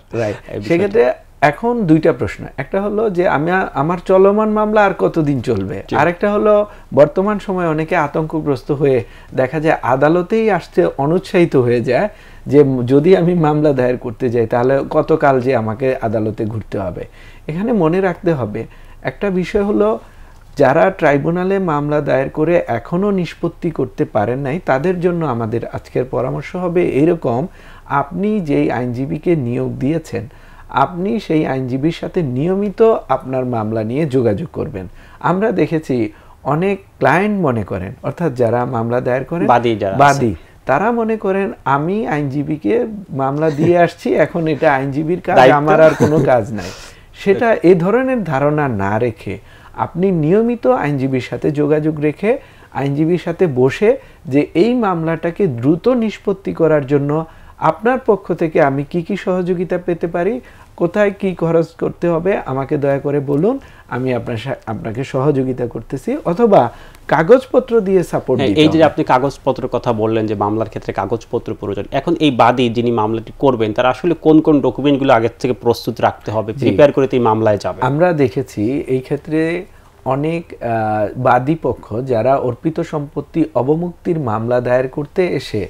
সেক্ষেত্রে এখন দুইটা প্রশ্ন, একটা হলো যে আমার চলমান মামলা আর কতদিন চলবে, আরেকটা হলো বর্তমান সময়ে অনেকে আতঙ্কগ্রস্ত হয়ে দেখা যায় আদালতেই আসতে অনুৎসাহিত হয়ে যায় যে যদি আমি মামলা দায়ের করতে যাই তাহলে কতকাল যে আমাকে আদালতে ঘুরতে হবে। এখানে মনে রাখতে হবে একটা বিষয় হলো, যারা ট্রাইব্যুনালে মামলা দায়ের করে এখনো নিষ্পত্তি করতে পারেন নাই তাদের জন্য আমাদের আজকের পরামর্শ হবে এরকম, আপনি যেই আইনজীবীকে নিয়োগ দিয়েছেন আপনি সেই আইনজীবীর সাথে নিয়মিত আপনার মামলা নিয়ে যোগাযোগ করবেন। আমরা দেখেছি অনেক ক্লায়েন্ট মনে করেন, অর্থাৎ যারা মামলা দায়ের করেন বাদী, তারা মনে করেন আমি আইনজীবীকে মামলা দিয়ে আসছি, এখন এটা আইনজীবীর কাজ, আমার আর কোনো কাজ নাই। সেটা এই ধরনের ধারণা না রেখে আপনি নিয়মিত আইনজীবীর সাথে যোগাযোগ রেখে আইনজীবীর সাথে বসে যে এই মামলাটাকে দ্রুত নিষ্পত্তি করার জন্য আপনার পক্ষ থেকে আমি কি কি সহযোগিতা পেতে পারি, কোথায় কি খরচ করতে হবে আমাকে দয়া করে বলুন, আমি আপনাকে সহযোগিতা করতেছি, অথবা কাগজপত্র দিয়ে সাপোর্ট দিতে। এই যে আপনি কাগজপত্র কথা বললেন যে মামলার ক্ষেত্রে কাগজপত্র প্রয়োজন, এখন এই বাদী যিনি মামলাটি করবেন তারা আসলে কোন কোন ডকুমেন্টগুলো আগে থেকে প্রস্তুত রাখতে হবে, প্রিপেয়ার করে এই মামলায় যাবে? আমরা দেখেছি এই ক্ষেত্রে অনেক বাদী পক্ষ যারা অর্পিত সম্পত্তি অবমুক্তির মামলা দায়ের করতে এসে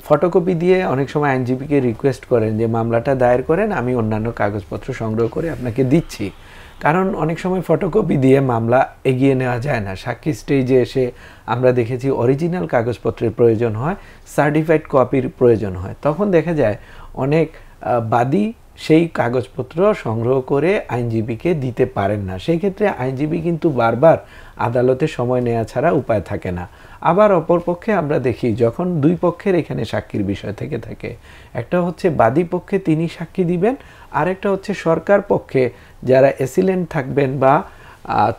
ফটোকপি দিয়ে অনেক সময় আইনজীবীকে রিকোয়েস্ট করেন যে মামলাটা দায়ের করেন, আমি অন্যান্য কাগজপত্র সংগ্রহ করে আপনাকে দিচ্ছি। কারণ অনেক সময় ফটোকপি দিয়ে মামলা এগিয়ে নেওয়া যায় না, সাক্ষী স্টেজে এসে আমরা দেখেছি অরিজিনাল কাগজপত্রের প্রয়োজন হয়, সার্টিফাইড কপির প্রয়োজন হয়। তখন দেখা যায় অনেক বাদী সেই কাগজপত্র সংগ্রহ করে আইনজীবীকে দিতে পারেন না। সেই ক্ষেত্রে আইনজীবী কিন্তু বারবার আদালতে সময় নেওয়া ছাড়া উপায় থাকে না। আবার অপরপক্ষে আমরা দেখি যখন দুই পক্ষের এখানে সাক্ষীর বিষয় থেকে থাকে, একটা হচ্ছে বাদী পক্ষে তিনি সাক্ষী দিবেন, আরেকটা হচ্ছে সরকার পক্ষে যারা এসিলেন্ট থাকবেন বা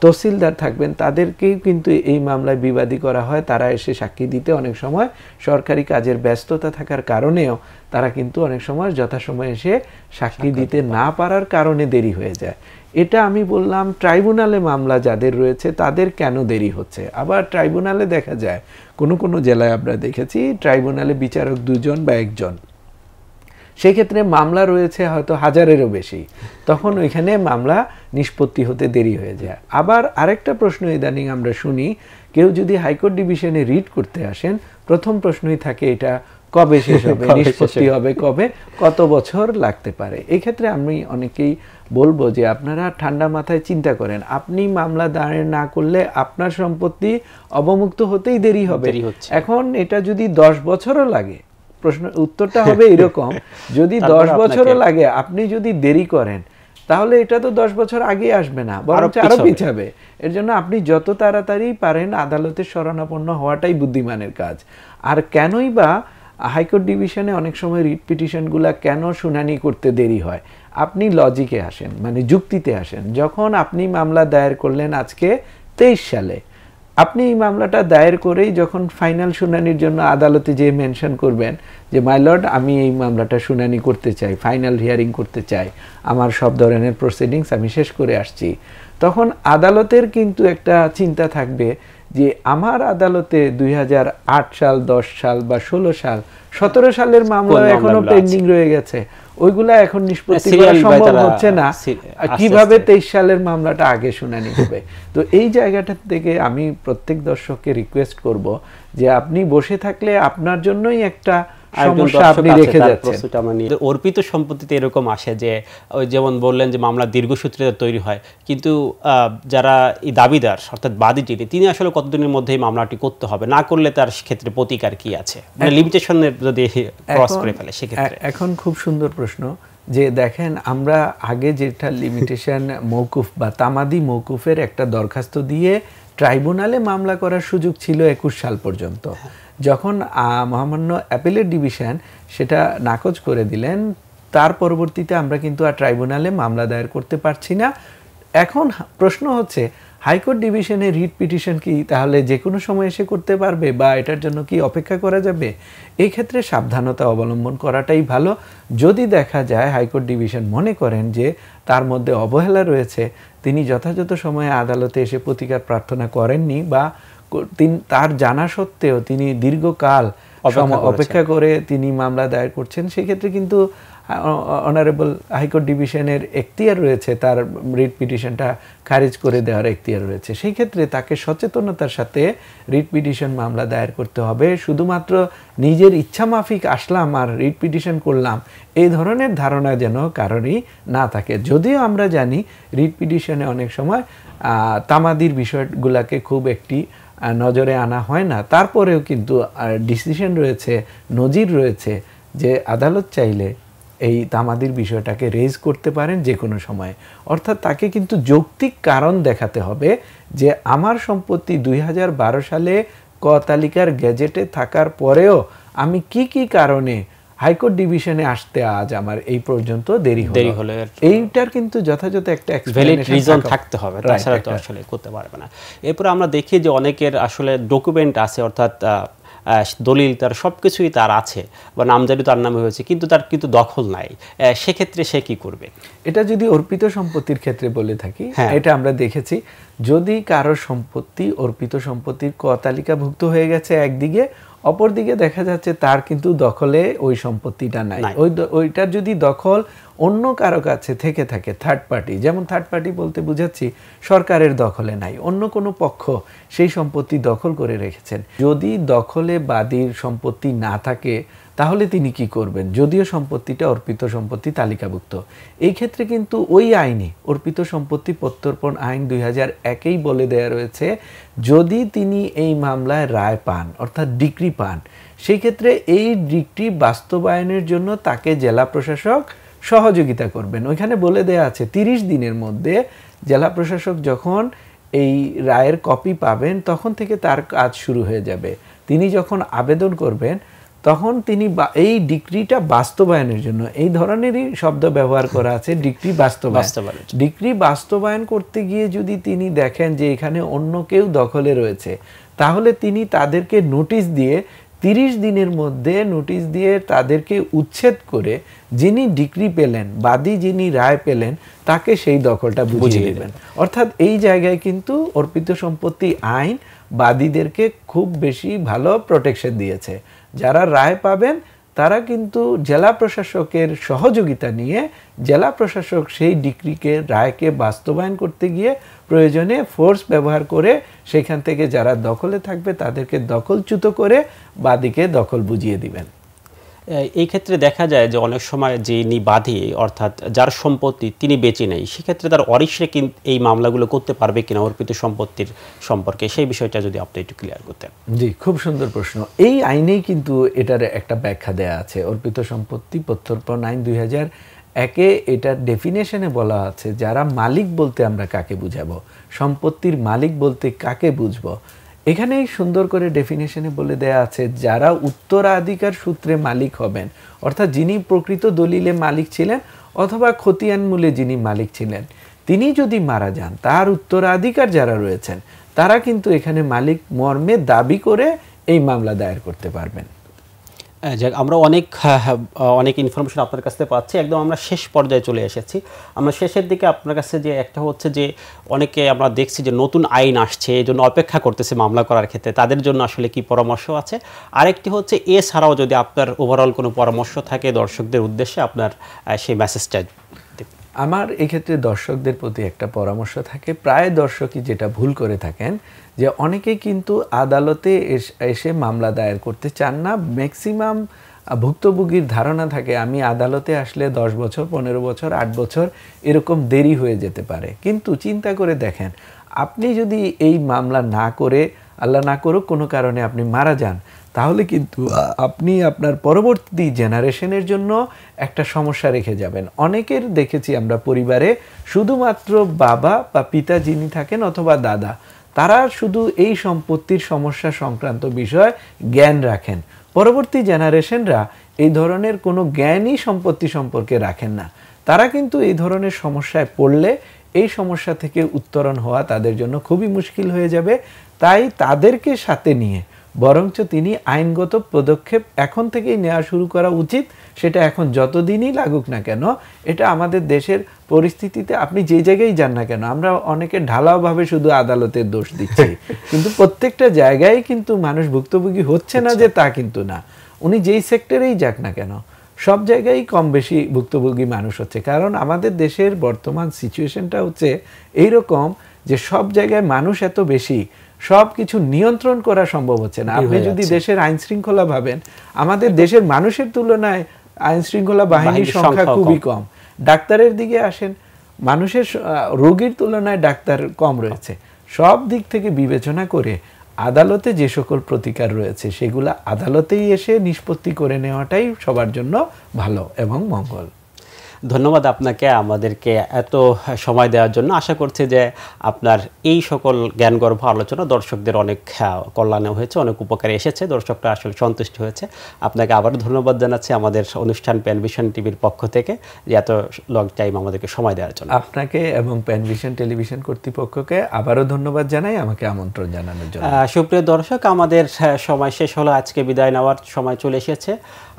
তহসিলদার থাকবেন তাদেরকেই কিন্তু এই মামলায় বিবাদী করা হয়। তারা এসে সাক্ষী দিতে অনেক সময় সরকারি কাজের ব্যস্ততা থাকার কারণেও তারা কিন্তু অনেক সময় যথাসময়ে এসে সাক্ষী দিতে না পারার কারণে দেরি হয়ে যায়। এটা আমি বললাম ট্রাইব্যুনালে মামলা যাদের রয়েছে তাদের কেন দেরি হচ্ছে। আবার ট্রাইব্যুনালে দেখা যায় কোনো কোনো জেলায় আমরা দেখেছি ট্রাইব্যুনালে বিচারক 2 জন বা 1 জন, সেই ক্ষেত্রে মামলা রয়েছে হয়তো 1000-এরও বেশি, তখন ওইখানে মামলা নিষ্পত্তি হতে দেরি হয়ে যায়। আবার আরেকটা প্রশ্ন ইদানিং আমরা শুনি, কেউ যদি হাইকোর্ট ডিভিশনে রিট করতে আসেন প্রথম প্রশ্নই থাকে এটা কবে শেষ হবে, নিষ্পত্তি হবে কবে, কত বছর লাগতে পারে। এই ক্ষেত্রে আমি অনেকেই বলবো যে আপনারা ঠান্ডা মাথায় চিন্তা করেন, আপনি মামলা দায়ের না করলে আপনার সম্পত্তি অবমুক্ত হতেই দেরি হবে। এখন এটা যদি 10 বছরও লাগে, প্রশ্ন উত্তরটা হবে এরকম, যদি 10 বছরও লাগে আপনি যদি দেরি করেন তাহলে এটা তো 10 বছর আগে আসবে না, বরং আরো পিছাবে। এর জন্য আপনি যত তাড়াতাড়ি পারেন আদালতের শরণাপন্ন হওয়াটাই বুদ্ধিমানের কাজ। আর কেনই বা হাইকোর্ট ডিভিশনে অনেক সময় রিট পিটিশনগুলা কেন শুনানি করতে দেরি হয়, আপনি লজিকে আসেন, মানে যুক্তিতে আসেন। যখন আপনি মামলা দায়ের করলেন আজকে 23 সালে, আপনি এই মামলাটা দায়ের করেই যখন ফাইনাল শুনানির জন্য আদালতে যে মেনশন করবেন যে মাই লর্ড আমি এই মামলাটা শুনানি করতে চাই, ফাইনাল হিয়ারিং করতে চাই, আমার সব ধরনের প্রসিডিংস আমি শেষ করে আসছি, তখন আদালতের কিন্তু একটা চিন্তা থাকবে যে আমার আদালতে 2008 সাল, 10 সাল বা 16 সাল, 17 সালের মামলা এখনো পেন্ডিং রয়ে গেছে, ওইগুলা এখন নিষ্পত্তি করা সম্ভব হচ্ছে না, কিভাবে 23 সালের মামলাটা আগে শুনানি হবে। তো এই জায়গাটা থেকে আমি প্রত্যেক দর্শককে রিকোয়েস্ট করব যে আপনি বসে থাকলে আপনার জন্যই একটা সমস্যা আপনি রেখে যাচ্ছেন। অর্পিত সম্পত্তিতে এরকম আসে যে ওই যেমন বললেন যে মামলা দীর্ঘসূত্রে তৈরি হয়, কিন্তু যারা এই দাবিদার অর্থাৎ বাদী তিনি আসলে কতদিনের মধ্যে মামলাটি করতে হবে, না করলে তার ক্ষেত্রে প্রতিকার কি আছে, মানে লিমিটেশনের যদি ক্রস করে ফেলে সেক্ষেত্রে। এখন খুব সুন্দর প্রশ্ন যে দেখেন আমরা আগে যেটা লিমিটেশন মওকুফ বা তামাদি মওকুফের একটা দরখাস্ত দিয়ে ট্রাইব্যুনালে মামলা করার সুযোগ ছিল 21 সাল পর্যন্ত। যখন মহামান্য অ্যাপিলেট ডিভিশন সেটা নাকচ করে দিলেন, তার পরবর্তীতে আমরা কিন্তু আর ট্রাইব্যুনালে মামলা দায়ের করতে পারছি না। এখন প্রশ্ন হচ্ছে হাইকোর্ট ডিভিশনে রিট পিটিশন কি তাহলে যে কোনো সময় এসে করতে পারবে বা এটার জন্য কি অপেক্ষা করা যাবে? এই ক্ষেত্রে সাবধানতা অবলম্বন করাটাই ভালো। যদি দেখা যায় হাইকোর্ট ডিভিশন মনে করেন যে তার মধ্যে অবহেলা রয়েছে, তিনি যথাযথ সময়ে আদালতে এসে প্রতিকার প্রার্থনা করেননি বা তার জানা সত্ত্বেও তিনি দীর্ঘকাল অপেক্ষা করে তিনি মামলা দায়ের করছেন, সেক্ষেত্রে কিন্তু অনারেবল হাইকোর্ট ডিভিশনের এখতিয়ার রয়েছে, তার রিট পিটিশনটা খারিজ করে দেওয়ার এখতিয়ার রয়েছে। সেই ক্ষেত্রে তাকে সচেতনতার সাথে রিট পিটিশন মামলা দায়ের করতে হবে। শুধুমাত্র নিজের ইচ্ছা মাফিক আসলাম আর রিট পিটিশন করলাম, এই ধরনের ধারণা যেন কারোরই না থাকে। যদিও আমরা জানি রিট পিটিশনে অনেক সময় তামাদির বিষয়গুলোকে খুব একটি নজরে আনা হয় না, তারপরেও কিন্তু ডিসিশন রয়েছে, নজির রয়েছে যে আদালত চাইলে এই তামাদির বিষয়টাকে রেজ করতে পারেন যে কোনো সময়। অর্থাৎ তাকে কিন্তু যৌক্তিক কারণ দেখাতে হবে যে আমার সম্পত্তি 2012 সালে ক তালিকার গেজেটে থাকার পরেও আমি কি কারণে হাইকোর্ট ডিভিশনে আসতে আজ আমার এই পর্যন্ত দেরি হলো। এইটার কিন্তু যথাযথ একটা ভ্যালিড রিজন থাকতে হবে, তাছাড়া তো আসলে করতে পারবে না। এরপর আমরা দেখি যে অনেকের আসলে ডকুমেন্ট আছে, অর্থাৎ দলিল তার সবকিছুই তার আছে বা নামজারি তার নামে হয়েছে, কিন্তু তার কিন্তু দখল নাই। সেক্ষেত্রে সে কি করবে? এটা যদি অর্পিত সম্পত্তির ক্ষেত্রে বলে থাকি, এটা আমরা দেখেছি, যদি কারো সম্পত্তি অর্পিত সম্পত্তির ক তালিকাভুক্ত হয়ে গেছে একদিকে, অপরদিকে দেখা যাচ্ছে তার কিন্তু দখলে ওই সম্পত্তিটা নাই, ওইটার যদি দখল অন্য কারো কাছে থেকে থাকে, থার্ড পার্টি, যেমন থার্ড পার্টি বলতে বুঝাচ্ছি সরকারের দখলে নাই, অন্য কোনো পক্ষ সেই সম্পত্তি দখল করে রেখেছেন, যদি দখলে বাদীর সম্পত্তি না থাকে তাহলে তিনি কি করবেন? যদিও সম্পত্তিটা অর্পিত সম্পত্তি তালিকাভুক্ত, এই ক্ষেত্রে কিন্তু ওই আইনে অর্পিত সম্পত্তি প্রত্যর্পণ আইন 2001-এই বলে দেয়া রয়েছে, যদি তিনি এই মামলায় রায় পান অর্থাৎ ডিক্রি পান, সেই ক্ষেত্রে এই ডিক্রি বাস্তবায়নের জন্য তাকে জেলা প্রশাসক সহযোগিতা করবেন। ওইখানে বলে দেয়া আছে 30 দিনের মধ্যে জেলা প্রশাসক যখন এই রায়ের কপি পাবেন তখন থেকে তার কাজ শুরু হয়ে যাবে। তিনি যখন আবেদন করবেন তখন তিনি এই ডিক্রিটা বাস্তবায়নের জন্য, এই ধরনেরই শব্দ ব্যবহার করা আছে, ডিক্রি বাস্তবায়ন। ডিক্রি বাস্তবায়ন করতে গিয়ে যদি তিনি দেখেন যে এখানে অন্য কেউ দখলে রয়েছে, তাহলে তিনি তাদেরকে নোটিশ দিয়ে 30 দিনের মধ্যে নোটিশ দিয়ে তাদেরকে উচ্ছেদ করে যিনি ডিক্রি পেলেন, বাদী যিনি রায় পেলেন, তাকে সেই দখলটা বুঝিয়ে দেবেন। অর্থাৎ এই জায়গায় কিন্তু অর্পিত সম্পত্তি আইন বাদীদেরকে খুব বেশি ভালো প্রোটেকশন দিয়েছে। যারা রায় পাবেন তারা কিন্তু জেলা প্রশাসকের সহযোগিতা নিয়ে জেলা প্রশাসক সেই ডিক্রিকে, রায়কে বাস্তবায়ন করতে গিয়ে প্রয়োজনে ফোর্স ব্যবহার করে সেখান থেকে যারা দখলে থাকবে তাদেরকে দখলচ্যুত করে বাদীকে দখল বুঝিয়ে দিবেন। এই ক্ষেত্রে দেখা যায় যে অনেক সময় যিনি বাদী অর্থাৎ যার সম্পত্তি তিনি বেঁচে নেই, সেক্ষেত্রে তার ওয়ারিশরা কিন্তু এই মামলাগুলো করতে পারবে কিনা অর্পিত সম্পত্তির সম্পর্কে, সেই বিষয়টা যদি আপনি একটু ক্লিয়ার করতেন। জি, খুব সুন্দর প্রশ্ন। এই আইনেই কিন্তু এটার একটা ব্যাখ্যা দেয়া আছে, অর্পিত সম্পত্তি প্রত্যর্পণ আইন 2001-এ এটার ডেফিনেশনে বলা আছে যারা মালিক বলতে আমরা কাকে বুঝাবো, সম্পত্তির মালিক বলতে কাকে বুঝবো। এখানেই সুন্দর করে ডেফিনেশনে বলে দেয়া আছে যারা উত্তরাধিকার সূত্রে মালিক হবেন, অর্থাৎ যিনি প্রকৃত দলিলে মালিক ছিলেন অথবা খতিয়ান মূলে যিনি মালিক ছিলেন, তিনি যদি মারা যান তার উত্তরাধিকার যারা রয়েছেন তারা কিন্তু এখানে মালিক মর্মে দাবি করে এই মামলা দায়ের করতে পারবেন। আমরা অনেক ইনফরমেশন আপনার কাছ থেকে পাচ্ছি, একদম আমরা শেষ পর্যায়ে চলে এসেছি। আমরা শেষের দিকে আপনার কাছে যে একটা হচ্ছে যে অনেকে আমরা দেখছি যে নতুন আইন আসছে, এই জন্য অপেক্ষা করতেছে মামলা করার ক্ষেত্রে, তাদের জন্য আসলে কি পরামর্শ আছে? আরেকটি হচ্ছে এছাড়াও যদি আপনার ওভারঅল কোনো পরামর্শ থাকে দর্শকদের উদ্দেশ্যে, আপনার সেই মেসেজটা। আমার এক্ষেত্রে দর্শকদের প্রতি একটা পরামর্শ থাকে, প্রায় দর্শকই যেটা ভুল করে থাকেন যে অনেকেই কিন্তু আদালতে এসে মামলা দায়ের করতে চান না। ম্যাক্সিমাম ভুক্তভোগীর ধারণা থাকে আমি আদালতে আসলে 10 বছর, 15 বছর, 8 বছর এরকম দেরি হয়ে যেতে পারে। কিন্তু চিন্তা করে দেখেন, আপনি যদি এই মামলা না করে, আল্লাহ না করুক কোনো কারণে আপনি মারা যান, তাহলে কিন্তু আপনি আপনার পরবর্তী জেনারেশনের জন্য একটা সমস্যা রেখে যাবেন। অনেকের দেখেছি আমরা পরিবারে শুধুমাত্র বাবা বা পিতা যিনি থাকেন অথবা দাদা, তারা শুধু এই সম্পত্তির সমস্যা সংক্রান্ত বিষয় জ্ঞান রাখেন, পরবর্তী জেনারেশনরা এই ধরনের কোনো জ্ঞানই সম্পত্তি সম্পর্কে রাখেন না। তারা কিন্তু এই ধরনের সমস্যায় পড়লে এই সমস্যা থেকে উত্তরণ হওয়া তাদের জন্য খুবই মুশকিল হয়ে যাবে। তাই তাদেরকে সাথে নিয়ে বরঞ্চ তিনি আইনগত পদক্ষেপ এখন থেকেই নেওয়া শুরু করা উচিত। সেটা এখন যতদিনই লাগুক না কেন, এটা আমাদের দেশের পরিস্থিতিতে আপনি যে জায়গায় যান না কেন, আমরা অনেকে ঢালাওভাবে শুধু আদালতের দোষ দিচ্ছি, কিন্তু প্রত্যেকটা জায়গায় কিন্তু মানুষ ভুক্তভোগী হচ্ছে না যে তা কিন্তু না। উনি যেই সেক্টরেই যাক না কেন, সব জায়গায় কম বেশি ভুক্তভোগী মানুষ হচ্ছে, কারণ আমাদের দেশের বর্তমান সিচুয়েশনটা হচ্ছে এইরকম যে সব জায়গায় মানুষ এত বেশি, সব কিছু নিয়ন্ত্রণ করা সম্ভব হচ্ছে না। আপনি যদি দেশের আইন শৃঙ্খলা ভাবেন, আমাদের দেশের মানুষের তুলনায় আইন শৃঙ্খলা বাহিনীর সংখ্যা খুবই কম। ডাক্তারের দিকে আসেন, মানুষের রোগীর তুলনায় ডাক্তার কম রয়েছে। সব দিক থেকে বিবেচনা করে আদালতে যে সকল প্রতিকার রয়েছে সেগুলো আদালতেই এসে নিষ্পত্তি করে নেওয়াটাই সবার জন্য ভালো এবং মঙ্গল। ধন্যবাদ আপনাকে আমাদেরকে এত সময় দেওয়ার জন্য। আশা করছি যে আপনার এই সকল জ্ঞানগর্ভ আলোচনা দর্শকদের অনেক কল্যাণে হয়েছে, অনেক উপকারে এসেছে, দর্শকরা আসলে সন্তুষ্ট হয়েছে। আপনাকে আবারও ধন্যবাদ জানাচ্ছি আমাদের অনুষ্ঠান প্যানভিশন টিভির পক্ষ থেকে যে এত লং টাইম আমাদেরকে সময় দেওয়ার জন্য। আপনাকে এবং প্যানভিশন টেলিভিশন কর্তৃপক্ষকে আবারও ধন্যবাদ জানাই আমাকে আমন্ত্রণ জানানোর জন্য। সুপ্রিয় দর্শক, আমাদের সময় শেষ হলো, আজকে বিদায় নেওয়ার সময় চলে এসেছে।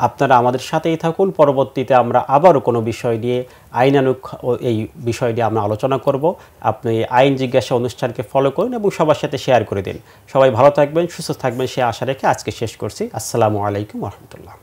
আপনারা আমাদের সাথেই থাকুন, পরবর্তীতে আমরা আবারও কোনো বিষয় নিয়ে আইনানুগ এই বিষয় নিয়ে আমরা আলোচনা করব। আপনি আইন জিজ্ঞাসা অনুষ্ঠানকে ফলো করুন এবং সবার সাথে শেয়ার করে দিন। সবাই ভালো থাকবেন, সুস্থ থাকবেন সে আশা রেখে আজকে শেষ করছি। আসসালামু আলাইকুম ওয়া রাহমাতুল্লাহ।